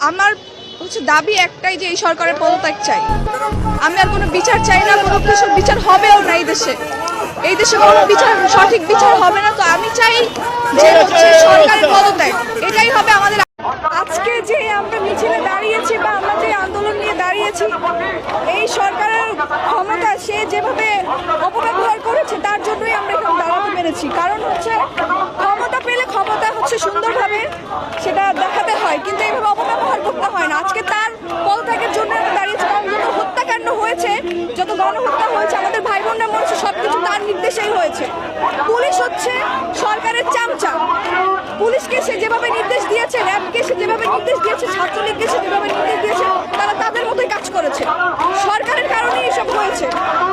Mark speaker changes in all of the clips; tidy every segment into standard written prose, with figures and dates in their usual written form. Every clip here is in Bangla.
Speaker 1: আমার দাবি একটাই যে এই সরকারের পদত্যাগ চাই। আমি আর কোনো বিচার চাই না, কোনো কিছুর বিচার হবেও না এই দেশে কোনো বিচার, সঠিক বিচার হবে না। তো আমি চাই যে সরকারের পদত্যাগ, এটাই হবে আমাদের। আজকে যে আমরা মিছিলে দাঁড়িয়েছি বা আমরা যে আন্দোলন নিয়ে দাঁড়িয়েছি, এই সরকারের ক্ষমতা সে যেভাবে অপব্যবহার করেছে তার জন্যই আমরা এখানে দাঁড়াতে পেরেছি। কারণ ক্ষমতা পেলে ক্ষমতা সুন্দরভাবে সেটা দেখাতে হয়, কিন্তু এইভাবে অপব্যবহার করতে হয় না। আজকে তার পদত্যাগের জন্য আমরা দাঁড়িয়েছি, কারণ যত হত্যাকাণ্ড হয়েছে, যত গণহত্যা হয়েছে, আমাদের ভাই বোনরা মরেছে, সবকিছু তার নির্দেশেই হয়েছে। পুলিশ হচ্ছে সরকারের চামচা। পুলিশকে সে যেভাবে নির্দেশ দিয়েছে, র্যাবকে সে যেভাবে নির্দেশ দিয়েছে, ছাত্রলীগকে সে যেভাবে নির্দেশ দিয়েছে, তারা তাদের মতোই কাজ করেছে। সরকারের কারণে এসব হয়েছে।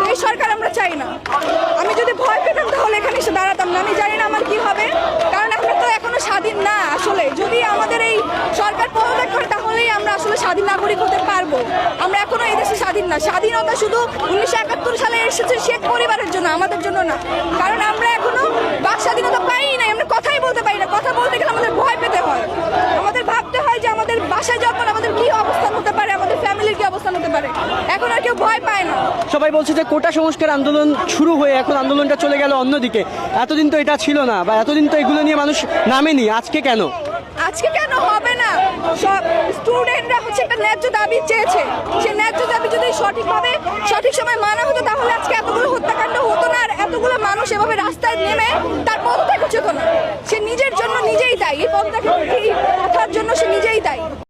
Speaker 1: এই সরকার আমরা চাই না। আমি যদি ভয় পেতাম তাহলে এখানে এসে দাঁড়াতাম না। আমি জানি না আমার কি হবে, কারণ আমরা তো এখনো স্বাধীন না। আসলে যদি আমাদের এই সরকার পদত্যাগ করে তাহলেই আমরা আসলে স্বাধীন নাগরিক হতে পারবো। আমরা এখনো এই দেশে স্বাধীন না। স্বাধীনতা শুধু 1971 সালে এসেছে শেখ পরিবারের জন্য, আমাদের জন্য না। কারণ আমরা এখনো বাক স্বাধীনতা পাই নাই, আমরা কথাই বলতে পারি না। কথা বলতে গেলে আমাদের ভয় পেতে হয়, আমাদের ভাবতে হয় যে আমাদের বাসায় যখন আমাদের কি অবস্থান হতে পারে, আমাদের ফ্যামিলির কি অবস্থান হতে পারে। এখন আর কেউ ভয় পায় না।
Speaker 2: সবাই বলছে যে কোটা সংস্কার আন্দোলন শুরু হয়ে এখন আন্দোলনটা চলে গেল অন্যদিকে। এতদিন তো এটা ছিল না, বা এতদিন তো এগুলো নিয়ে মানুষ নামেনি, আজকে কেন?
Speaker 1: আজকে কেন হবে না? সব স্টুডেন্টরা একটা ন্যায্য দাবি চেয়েছে। সেই ন্যায্য দাবি যদি সঠিকভাবে সঠিক সময় মানা হতো তাহলে আজকে এতগুলো হত্যাকাণ্ড হতো না, আর এতগুলো মানুষ এভাবে রাস্তায় নেমে তার পদত্যাগ হতো না। সে নিজের জন্য নিজেই দায়ী। এই পদত্যাগের কথার জন্য সে নিজে